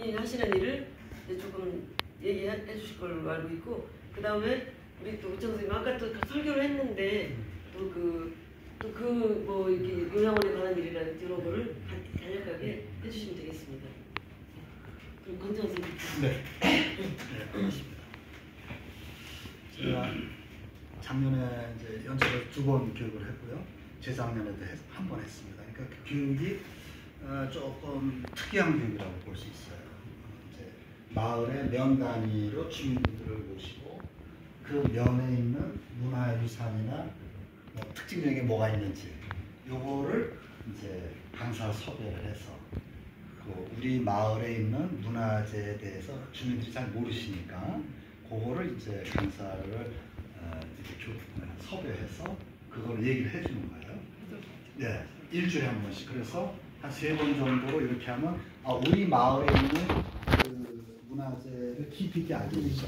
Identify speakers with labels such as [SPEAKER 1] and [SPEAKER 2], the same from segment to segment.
[SPEAKER 1] 본인이 하시는 일을 이제 조금 얘기해 주실 걸로 알고 있고, 그 다음에 우리 또 우창 선생님 아까 또 설교를 했는데 또 뭐 이렇게 요양원에 관한 일이라든지 이런 거를 간략하게 해주시면 되겠습니다. 그럼 권장 선생님.
[SPEAKER 2] 네. 알겠습니다. 제가 작년에 이제 연차를 2번 교육을 했고요. 재작년에도 한 번 했습니다. 그러니까 그 교육이 조금 특이한 교육이라고 볼 수 있어요. 이제 마을의 면 단위로 주민들을 모시고 그 면에 있는 문화유산이나 뭐 특징적인 게 뭐가 있는지 요거를 이제 강사 섭외를 해서 우리 마을에 있는 문화재에 대해서 주민들이 잘 모르시니까 그거를 이제 강사를 이렇게 섭외해서 그걸 얘기를 해주는 거예요. 네, 일주일에 한 번씩. 그래서 한 3번 정도로 이렇게 하면 우리 마을에 있는 그 문화재를 깊이 있게 알게 되죠.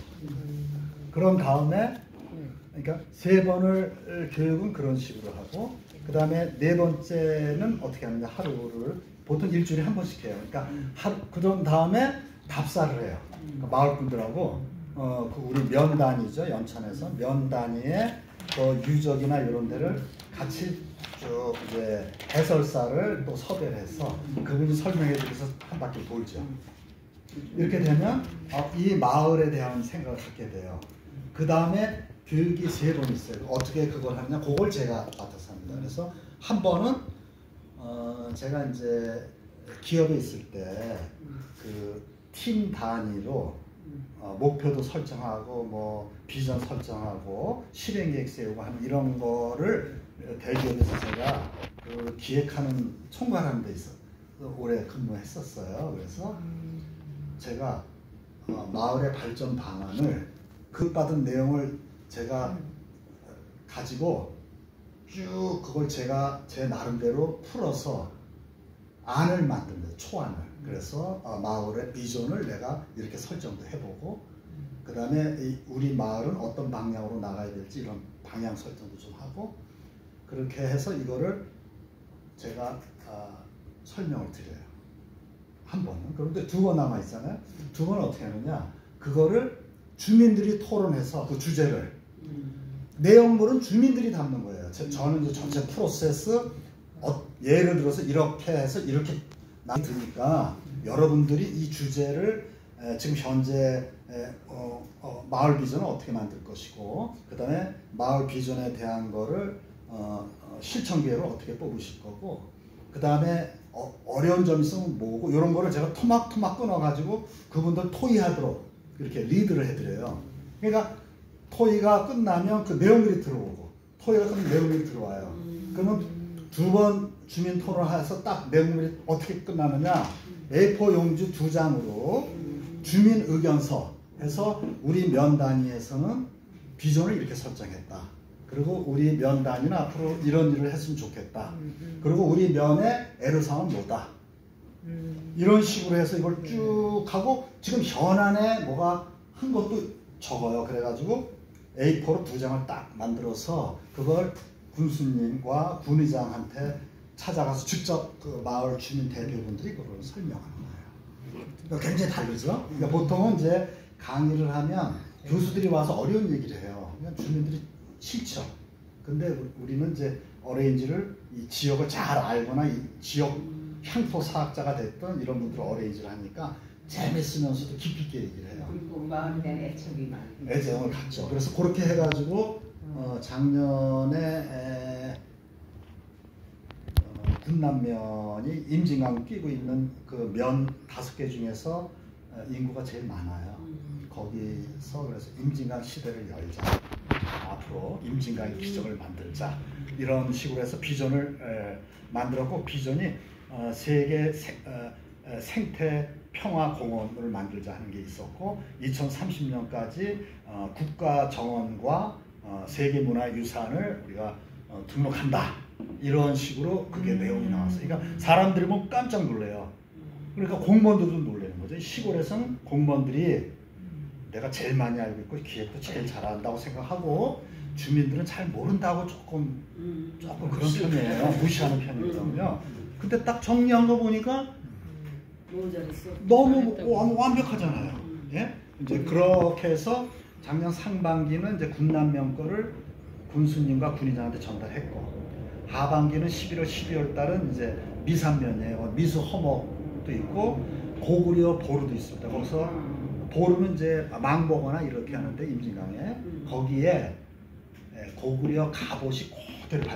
[SPEAKER 2] 그런 다음에 그러니까 3번을 교육은 그런 식으로 하고 그 다음에 4번째는 어떻게 하느냐, 하루를 보통 일주일에 한 번씩 해요. 그러니까 그런 다음에 답사를 해요. 그러니까 마을 분들하고 우리 면단위죠, 연천에서 면단위의 유적이나 이런 데를 같이 쭉 이제 해설사를 또 섭외를 해서 그분이 설명해드려서 한 바퀴 돌죠. 이렇게 되면 이 마을에 대한 생각을 갖게 돼요. 그 다음에 교육이 3번 있어요. 어떻게 그걸 하느냐, 그걸 제가 맡아서 합니다. 그래서 한 번은 제가 이제 기업에 있을 때 그 팀 단위로 목표도 설정하고 뭐 비전 설정하고 실행 계획 세우고 하는 이런 거를 대기업에서 제가 그 기획하는 총괄하는 데 있어 오래 근무했었어요. 그래서 제가 마을의 발전 방안을 그 받은 내용을 제가 가지고 쭉 그걸 제가 제 나름대로 풀어서 안을 만듭니다. 초안을. 그래서 마을의 비전을 내가 이렇게 설정도 해보고 그 다음에 우리 마을은 어떤 방향으로 나가야 될지 이런 방향 설정도 좀 하고 그렇게 해서 이거를 제가 설명을 드려요. 한 번은. 그런데 2번 남아 있잖아요. 2번은 어떻게 하느냐, 그거를 주민들이 토론해서 그 주제를 내용물은 주민들이 담는 거예요. 저는 이제 전체 프로세스 예를 들어서 이렇게 해서 이렇게 나드니까 여러분들이 이 주제를 지금 현재 마을 비전을 어떻게 만들 것이고 그 다음에 마을 비전에 대한 거를 실천 계획을 어떻게 뽑으실 거고 그 다음에 어려운 점이 있으면 뭐고 이런 거를 제가 토막토막 끊어가지고 그분들 토의하도록 이렇게 리드를 해드려요. 그러니까 토의가 끝나면 그 내용들이 들어오고 토의가 끝나면 내용들이 들어와요. 그러면 2번 주민 토론해서 딱 내용들이 어떻게 끝나느냐, A4 용지 2장으로 주민 의견서 해서 우리 면 단위에서는 비전을 이렇게 설정했다. 그리고 우리 면 단위는 앞으로 이런 일을 했으면 좋겠다. 그리고 우리 면의 애로사항은 뭐다. 이런 식으로 해서 이걸 쭉 하고 지금 현안에 뭐가 한 것도 적어요. 그래가지고 A4로 2장을 딱 만들어서 그걸 군수님과 군의장한테 찾아가서 직접 그 마을 주민 대표분들이 그걸 설명하는 거예요. 그러니까 굉장히 다르죠. 그러니까 보통은 이제 강의를 하면 교수들이 와서 어려운 얘기를 해요. 그러니까 주민들이 싫죠. 근데 우리는 이제 어레인지를 이 지역을 잘 알거나 이 지역 향토 사학자가 됐던 이런 분들 어레인지를 하니까 재밌으면서도 깊이 있게 얘기를 해요.
[SPEAKER 3] 그리고 마음에 대한 애착이 많아요.
[SPEAKER 2] 애정을 갖죠. 그래서 그렇게 해가지고 작년에 군남면이 임진강 끼고 있는 그 면 5개 중에서 인구가 제일 많아요. 거기서 그래서 임진강 시대를 열자. 앞으로 임진강의 기적을 만들자. 이런 식으로 해서 비전을 만들었고 비전이 세계 생태 평화 공원을 만들자 하는 게 있었고 2030년까지 국가 정원과 세계문화유산을 우리가 등록한다. 이런 식으로 그게 내용이 나왔어요. 그러니까 사람들이 보면 깜짝 놀래요. 그러니까 공무원들도 놀라는 거죠. 시골에서는 공무원들이 내가 제일 많이 알고 있고 기획도 제일 잘한다고 생각하고 주민들은 잘 모른다고 조금 그런 편이에요. 무시하는 편이거든요. 근데 딱 정리한 거 보니까
[SPEAKER 1] 너무 잘했어.
[SPEAKER 2] 너무 완벽하잖아요. 예? 이제 그렇게 해서 작년 상반기는 이제 군남명 거를 군수님과 군의장한테 전달했고, 하반기는 11월, 12월 달은 이제 미산면이에요. 미수 허목도 있고 고구려 보루도 있습니다. 거기서 보루는 이제 망보거나 이렇게 하는데 임진강에 거기에 고구려 갑옷이 그대로